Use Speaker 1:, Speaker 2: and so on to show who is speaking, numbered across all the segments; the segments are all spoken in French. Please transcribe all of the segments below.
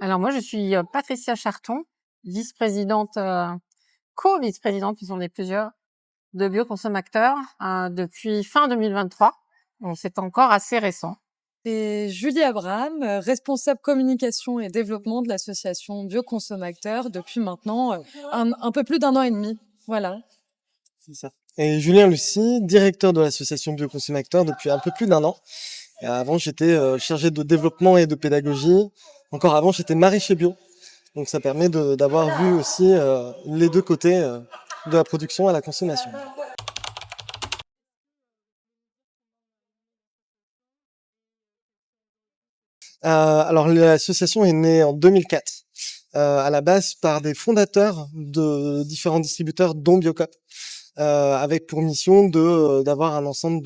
Speaker 1: Alors moi, je suis Patricia Charton, vice-présidente, co-vice-présidente, puisqu'on est plusieurs, de Bioconsommateurs depuis fin 2023. Donc c'est encore assez récent.
Speaker 2: C'est Julie Abraham, responsable communication et développement de l'association Bioconsommateurs depuis maintenant un peu plus d'un an et demi. Voilà.
Speaker 3: C'est ça. Et Julien Lucie, directeur de l'association Bioconsommateurs depuis un peu plus d'un an. Et avant, j'étais chargé de développement et de pédagogie. Encore avant, j'étais maraîcher bio. Donc ça permet d'avoir vu aussi les deux côtés de la production à la consommation. Alors l'association est née en 2004, à la base par des fondateurs de différents distributeurs dont Biocop, avec pour mission d'avoir un ensemble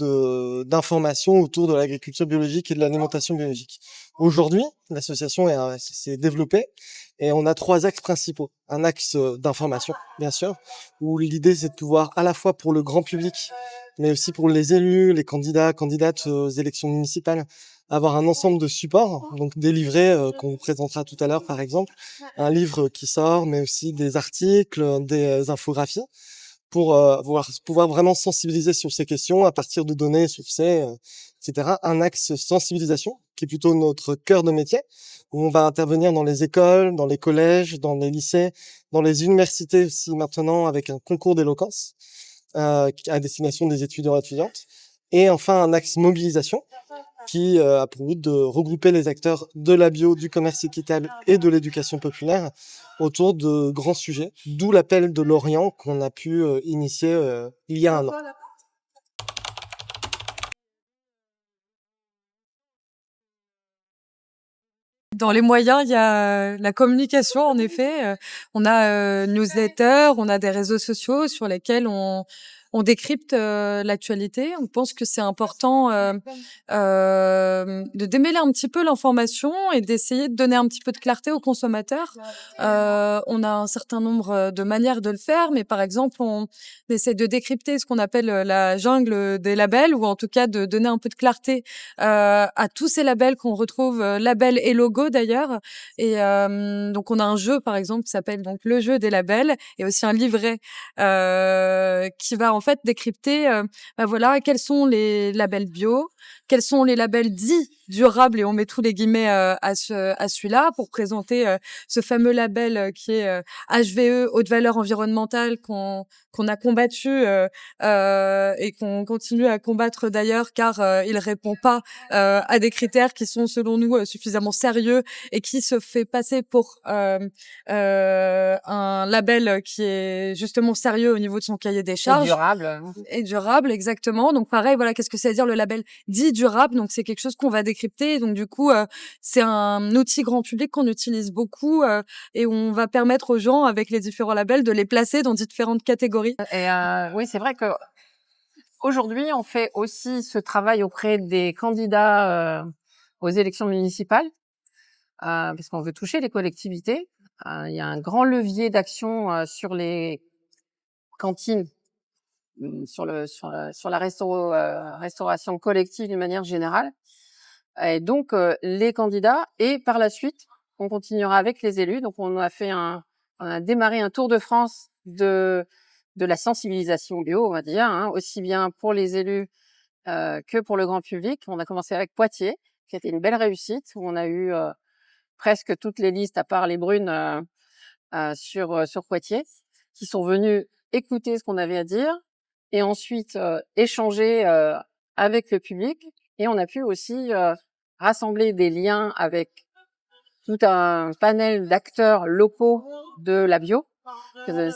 Speaker 3: d'informations autour de l'agriculture biologique et de l'alimentation biologique. Aujourd'hui, l'association s'est développée et on a 3 axes principaux. Un axe d'information, bien sûr, où l'idée c'est de pouvoir à la fois pour le grand public, mais aussi pour les élus, les candidats, candidates aux élections municipales, avoir un ensemble de supports, donc des livrets qu'on vous présentera tout à l'heure par exemple, un livre qui sort, mais aussi des articles, des infographies, pour pouvoir vraiment sensibiliser sur ces questions à partir de données, sourcées, etc. Un axe sensibilisation, qui est plutôt notre cœur de métier, où on va intervenir dans les écoles, dans les collèges, dans les lycées, dans les universités aussi maintenant, avec un concours d'éloquence à destination des étudiants et étudiantes. Et enfin, un axe mobilisation, qui a pour but de regrouper les acteurs de la bio, du commerce équitable et de l'éducation populaire autour de grands sujets, d'où l'appel de Lorient qu'on a pu initier il y a un an.
Speaker 2: Dans les moyens, il y a la communication, en effet. On a newsletter, on a des réseaux sociaux sur lesquels on décrypte l'actualité. On pense que c'est important de démêler un petit peu l'information et d'essayer de donner un petit peu de clarté aux consommateurs. On a un certain nombre de manières de le faire, mais par exemple, on essaie de décrypter ce qu'on appelle la jungle des labels, ou en tout cas de donner un peu de clarté à tous ces labels qu'on retrouve, labels et logos d'ailleurs. Et donc on a un jeu par exemple qui s'appelle donc le jeu des labels, et aussi un livret qui va en fait décrypter voilà, quels sont les labels bio, quels sont les labels dits durables, et on met tous les guillemets à celui-là pour présenter ce fameux label qui est HVE, haute valeur environnementale, qu'on a combattu et qu'on continue à combattre d'ailleurs, car il répond pas à des critères qui sont selon nous suffisamment sérieux, et qui se fait passer pour un label qui est justement sérieux au niveau de son cahier des
Speaker 1: Et
Speaker 2: charges.
Speaker 1: durable.
Speaker 2: Et durable, exactement. Donc pareil, voilà, qu'est-ce que ça veut dire le label dit durable? Donc c'est quelque chose qu'on va décrypter. Donc du coup, c'est un outil grand public qu'on utilise beaucoup et où on va permettre aux gens, avec les différents labels, de les placer dans différentes catégories.
Speaker 1: Et oui, c'est vrai que aujourd'hui, on fait aussi ce travail auprès des candidats aux élections municipales, parce qu'on veut toucher les collectivités. Il y a un grand levier d'action sur les cantines, sur la restauration collective d'une manière générale. Et donc les candidats, et par la suite, on continuera avec les élus. Donc on a démarré un tour de France de la sensibilisation bio, on va dire, hein, aussi bien pour les élus que pour le grand public. On a commencé avec Poitiers, qui a été une belle réussite, où on a eu presque toutes les listes, à part les brunes, sur Poitiers, qui sont venus écouter ce qu'on avait à dire, et ensuite échanger avec le public. Et on a pu aussi rassembler des liens avec tout un panel d'acteurs locaux de la bio.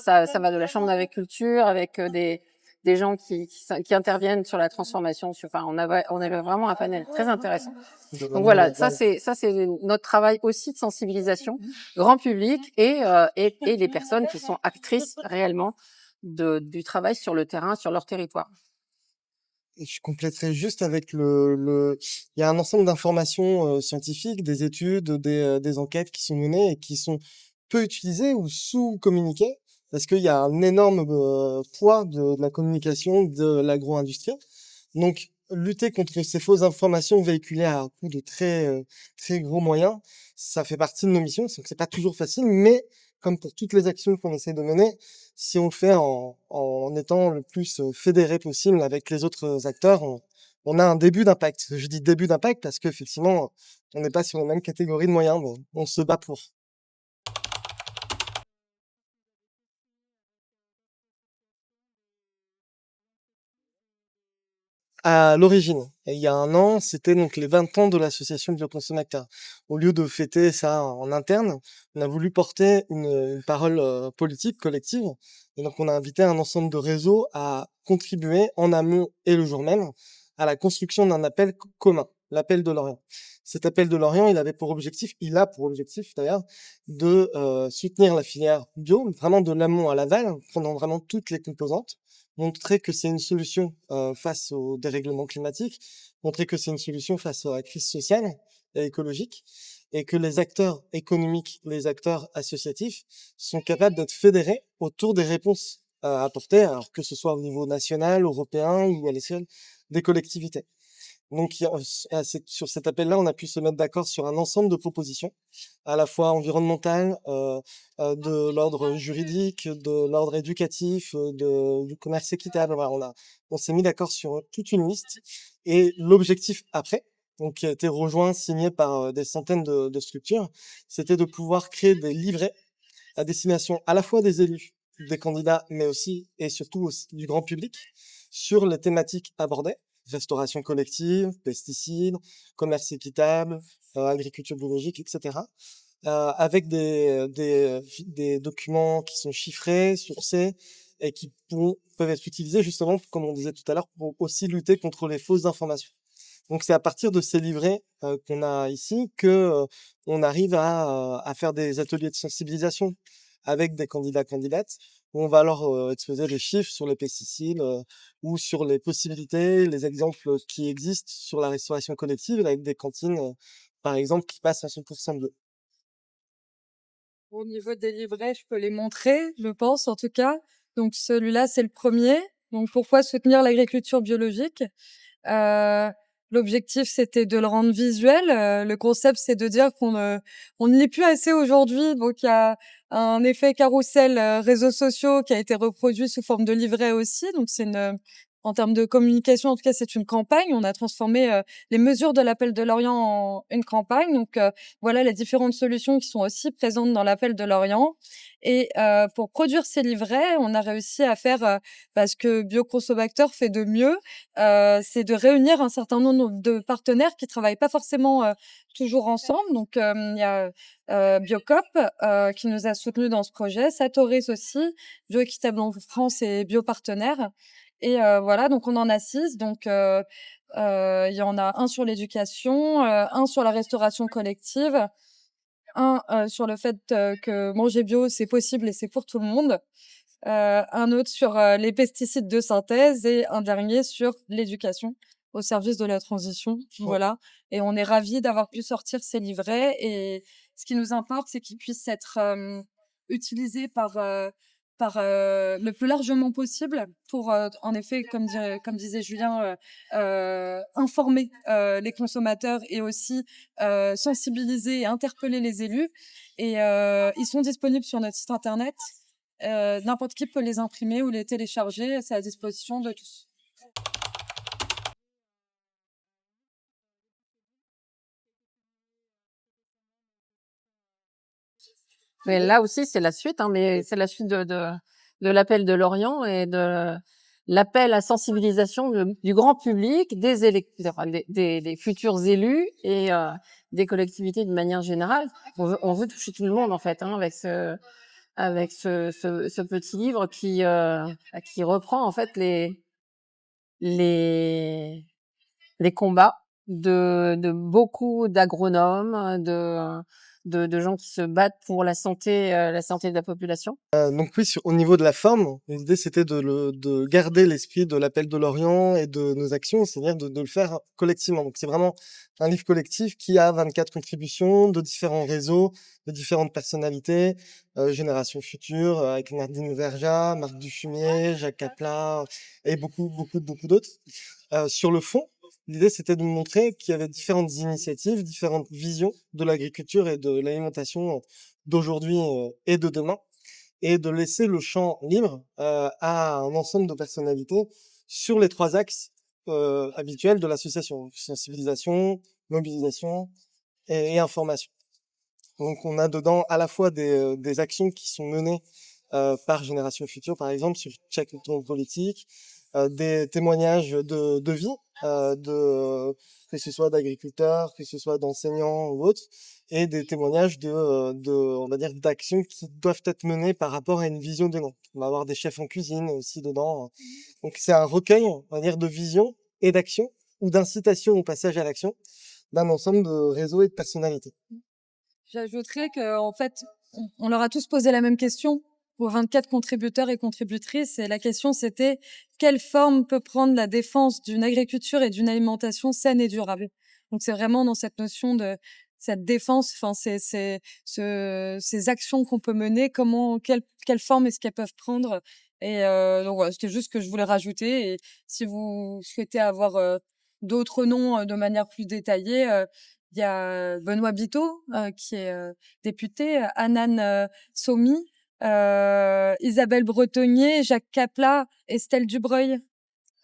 Speaker 1: Ça va de la chambre d'agriculture, avec des gens qui interviennent sur la transformation. Enfin, on avait vraiment un panel très intéressant. Donc voilà, ça c'est notre travail aussi de sensibilisation grand public, et les personnes qui sont actrices réellement du travail sur le terrain, sur leur territoire.
Speaker 3: Et je compléterai juste avec il y a un ensemble d'informations scientifiques, des études, des enquêtes qui sont menées et qui sont peu utilisées ou sous-communiquées, parce qu'il y a un énorme poids de la communication de l'agro-industrie. Donc, lutter contre ces fausses informations véhiculées à un coût de très gros moyens, ça fait partie de nos missions. Donc c'est pas toujours facile, mais comme pour toutes les actions qu'on essaie de mener, si on le fait en étant le plus fédéré possible avec les autres acteurs, on a un début d'impact. Je dis début d'impact parce qu'effectivement, on n'est pas sur la même catégorie de moyens, mais on se bat pour. À l'origine, et il y a 1 an, c'était donc les 20 ans de l'association Bioconsommateurs. Au lieu de fêter ça en interne, on a voulu porter une parole politique collective. Et donc on a invité un ensemble de réseaux à contribuer en amont et le jour même à la construction d'un appel commun, l'appel de l'Orient. Cet appel de l'Orient, il a pour objectif d'ailleurs, de soutenir la filière bio, vraiment de l'amont à l'aval, prenant vraiment toutes les composantes, montrer que c'est une solution face au dérèglement climatique, montrer que c'est une solution face à la crise sociale et écologique, et que les acteurs économiques, les acteurs associatifs sont capables d'être fédérés autour des réponses apportées, alors que ce soit au niveau national, européen ou à l'échelle des collectivités. Donc, sur cet appel-là, on a pu se mettre d'accord sur un ensemble de propositions, à la fois environnementales, de l'ordre juridique, de l'ordre éducatif, du commerce équitable. Voilà, on s'est mis d'accord sur toute une liste. Et l'objectif après, donc qui a été rejoint, signé par des centaines de structures, c'était de pouvoir créer des livrets à destination à la fois des élus, des candidats, mais aussi et surtout aussi du grand public, sur les thématiques abordées: restauration collective, pesticides, commerce équitable, agriculture biologique, etc. Avec des documents qui sont chiffrés, sourcés, et qui peuvent être utilisés justement, comme on disait tout à l'heure, pour aussi lutter contre les fausses informations. Donc c'est à partir de ces livrets qu'on a ici que on arrive à faire des ateliers de sensibilisation avec des candidats candidates où on va leur exposer les chiffres sur les pesticides ou sur les possibilités, les exemples qui existent sur la restauration collective avec des cantines par exemple qui passent à 100% bio.
Speaker 2: Au niveau des livrets, je peux les montrer, je pense en tout cas. Donc celui-là, c'est le premier. Donc pourquoi soutenir l'agriculture biologique? L'objectif, c'était de le rendre visuel. Le concept, c'est de dire on ne lit plus assez aujourd'hui. Donc il y a un effet carrousel réseaux sociaux qui a été reproduit sous forme de livret aussi. Donc c'est en termes de communication, en tout cas, c'est une campagne. On a transformé les mesures de l'appel de l'Orient en une campagne. Donc voilà les différentes solutions qui sont aussi présentes dans l'appel de l'Orient. Et pour produire ces livrets, on a réussi à faire ce que Bioconsommateurs fait de mieux, c'est de réunir un certain nombre de partenaires qui travaillent pas forcément toujours ensemble. Donc il y a Biocop qui nous a soutenus dans ce projet, Satoris aussi, Bioéquitable en France et Biopartenaires. Et voilà, donc on en a 6. Donc il y en a un sur l'éducation, un sur la restauration collective, un sur le fait que manger bio c'est possible et c'est pour tout le monde, un autre sur les pesticides de synthèse et un dernier sur l'éducation au service de la transition. Voilà. Et on est ravis d'avoir pu sortir ces livrets. Et ce qui nous importe, c'est qu'ils puissent être utilisés par le plus largement possible pour, en effet, comme disait Julien, informer les consommateurs et aussi sensibiliser et interpeller les élus. Et ils sont disponibles sur notre site internet. N'importe qui peut les imprimer ou les télécharger, c'est à disposition de tous.
Speaker 1: Mais là aussi, c'est la suite, hein, mais c'est la suite de l'appel de l'Orient et de l'appel à sensibilisation du grand public, des électeurs, des futurs élus et des collectivités de manière générale. On veut toucher tout le monde en fait, hein, avec ce petit livre qui reprend en fait les les combats de beaucoup d'agronomes, de gens qui se battent pour la santé de la population.
Speaker 3: Donc oui, au niveau de la forme, l'idée c'était de garder l'esprit de l'appel de l'Orient et de nos actions, c'est-à-dire de le faire collectivement. Donc c'est vraiment un livre collectif qui a 24 contributions de différents réseaux, de différentes personnalités, Génération Future, avec Nardine Verja, Marc Dufumier, Jacques Kaplan et beaucoup d'autres. Sur le fond, L'idée, c'était de montrer qu'il y avait différentes initiatives, différentes visions de l'agriculture et de l'alimentation d'aujourd'hui et de demain, et de laisser le champ libre à un ensemble de personnalités sur les 3 axes habituels de l'association: sensibilisation, mobilisation et information. Donc, on a dedans à la fois des actions qui sont menées par Génération Future, par exemple, sur chaque ton politique, des témoignages de vie, que ce soit d'agriculteurs, que ce soit d'enseignants ou autres, et des témoignages on va dire, d'actions qui doivent être menées par rapport à une vision de long. On va avoir des chefs en cuisine aussi dedans. Donc, c'est un recueil, on va dire, de vision et d'action, ou d'incitation au passage à l'action, d'un ensemble de réseaux et de personnalités.
Speaker 2: J'ajouterais qu'en fait, on leur a tous posé la même question aux 24 contributeurs et contributrices. Et la question, c'était quelle forme peut prendre la défense d'une agriculture et d'une alimentation saine et durable. Donc, c'est vraiment dans cette notion de cette défense, enfin, ces actions qu'on peut mener, quelle forme est-ce qu'elles peuvent prendre. Et donc, voilà, c'était juste ce que je voulais rajouter. Et si vous souhaitez avoir d'autres noms de manière plus détaillée, il y a Benoît Biteau, qui est député, Anan Somi, Isabelle Bretonnier, Jacques Capla, Estelle Dubreuil,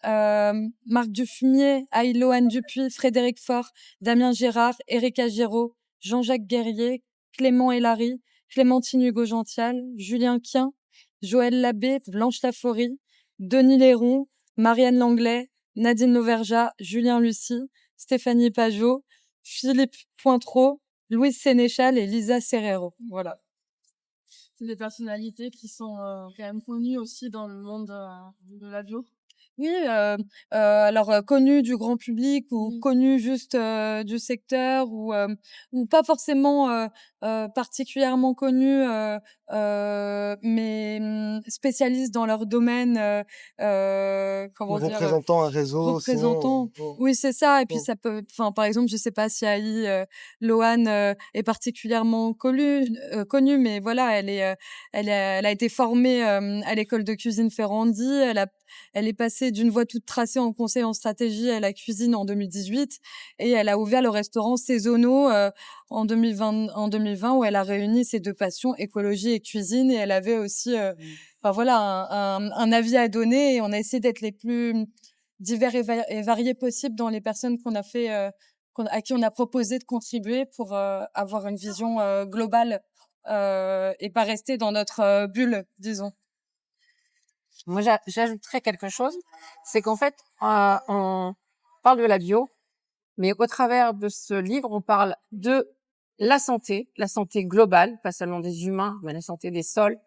Speaker 2: Marc Dufumier, Aïlo-Anne Dupuis, Frédéric Faure, Damien Gérard, Erika Giraud, Jean-Jacques Guerrier, Clément Hélary, Clémentine Hugo-Gential, Julien Quien, Joël Labbé, Blanche Laforie, Denis Léron, Marianne Langlais, Nadine Lauvergeat, Julien Lucie, Stéphanie Pajot, Philippe Pointreau, Louise Sénéchal et Lisa Serrero. Voilà.
Speaker 4: C'est des personnalités qui sont quand même connues aussi dans le monde de la bio.
Speaker 2: Oui, alors connu du grand public ou connu juste du secteur ou pas forcément particulièrement connu, mais spécialistes dans leur domaine. Comment dire
Speaker 3: Représentant un réseau,
Speaker 2: représentant.
Speaker 3: sinon.
Speaker 2: Oui, c'est ça. Et puis ça peut, enfin, par exemple, je sais pas si Aïe Lohan est particulièrement connue, mais voilà, elle a été formée à l'école de cuisine Ferrandi. Elle est passée d'une voie toute tracée en conseil en stratégie à la cuisine en 2018 et elle a ouvert le restaurant Saisonneau en 2020 où elle a réuni ses 2 passions, écologie et cuisine. Et elle avait aussi, enfin voilà, un avis à donner et on a essayé d'être les plus divers et variés possibles dans les personnes qu'on a fait, à qui on a proposé de contribuer pour avoir une vision globale et pas rester dans notre bulle, disons.
Speaker 1: Moi, j'ajouterais quelque chose, c'est qu'en fait, on parle de la bio, mais au travers de ce livre, on parle de la santé globale, pas seulement des humains, mais la santé des sols,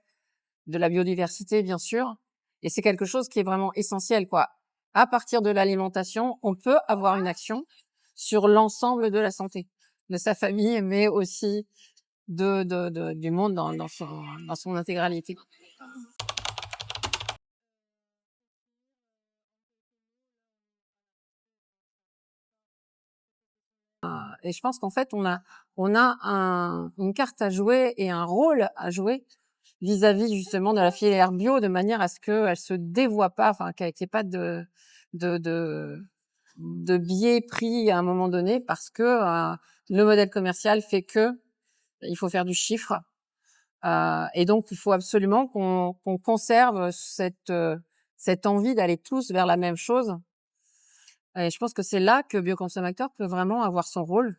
Speaker 1: de la biodiversité, bien sûr. Et c'est quelque chose qui est vraiment essentiel, quoi. À partir de l'alimentation, on peut avoir une action sur l'ensemble de la santé de sa famille, mais aussi du monde dans son intégralité. Et je pense qu'en fait, on a une carte à jouer et un rôle à jouer vis-à-vis justement de la filière bio, de manière à ce qu'elle se dévoie pas, enfin qu'il n'y ait pas de biais pris à un moment donné, parce que le modèle commercial fait que il faut faire du chiffre, et donc il faut absolument qu'on conserve cette envie d'aller tous vers la même chose. Et je pense que c'est là que Bioconsommateur peut vraiment avoir son rôle.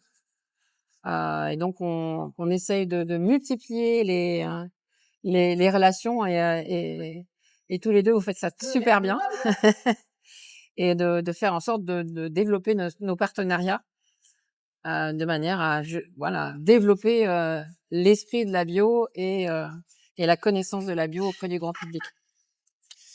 Speaker 1: Et donc on essaye de multiplier les relations et tous les deux vous faites ça super bien et de faire en sorte de développer nos partenariats de manière à voilà développer l'esprit de la bio et la connaissance de la bio auprès du grand public.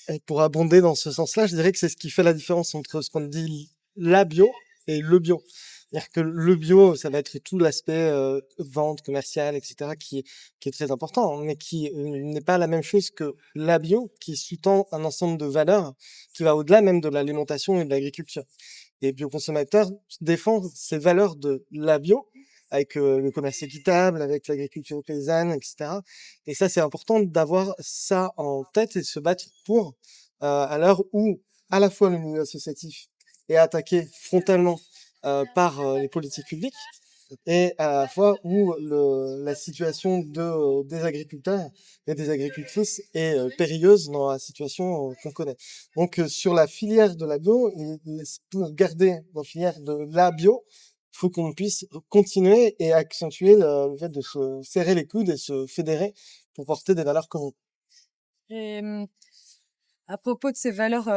Speaker 3: Et pour abonder dans ce sens-là, je dirais que c'est ce qui fait la différence entre ce qu'on dit la bio et le bio. C'est-à-dire que le bio, ça va être tout l'aspect vente commerciale, etc., qui est très important, mais qui n'est pas la même chose que la bio, qui sous-tend un ensemble de valeurs qui va au-delà même de l'alimentation et de l'agriculture. Et Bioconsommateur défend ces valeurs de la bio, avec le commerce équitable, avec l'agriculture paysanne, etc. Et ça, c'est important d'avoir ça en tête et de se battre pour, à l'heure où à la fois le milieu associatif est attaqué frontalement par les politiques publiques, et à la fois où la situation des agriculteurs et des agricultrices est périlleuse dans la situation qu'on connaît. Donc sur la filière de la bio, pour garder la filière de la bio, il faut qu'on puisse continuer et accentuer le fait de se serrer les coudes et se fédérer pour porter des valeurs communes.
Speaker 2: Et à propos de ces valeurs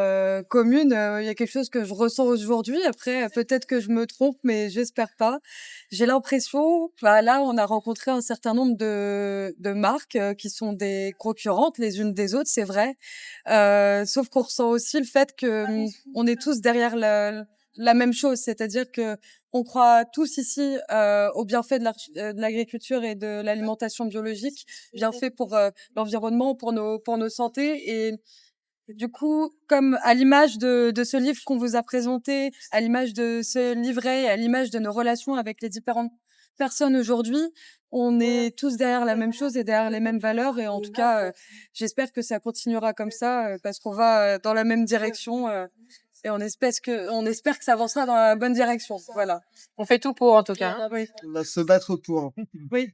Speaker 2: communes, il y a quelque chose que je ressens aujourd'hui. Après, peut-être que je me trompe, mais j'espère pas. J'ai l'impression, là, on a rencontré un certain nombre de marques qui sont des concurrentes les unes des autres, c'est vrai. Sauf qu'on ressent aussi le fait que on est tous derrière la même chose, c'est-à-dire que on croit tous ici aux bienfaits de l'agriculture et de l'alimentation biologique, bienfaits pour l'environnement, pour nos santé. Et du coup, comme à l'image de ce livre qu'on vous a présenté, à l'image de ce livret, à l'image de nos relations avec les différentes personnes aujourd'hui, on est tous derrière la même chose et derrière les mêmes valeurs. Et en tout cas, j'espère que ça continuera comme ça parce qu'on va dans la même direction et on espère que ça avancera dans la bonne direction. Voilà.
Speaker 1: On fait tout pour, en tout cas.
Speaker 2: Oui.
Speaker 3: On va se battre pour.
Speaker 2: Oui.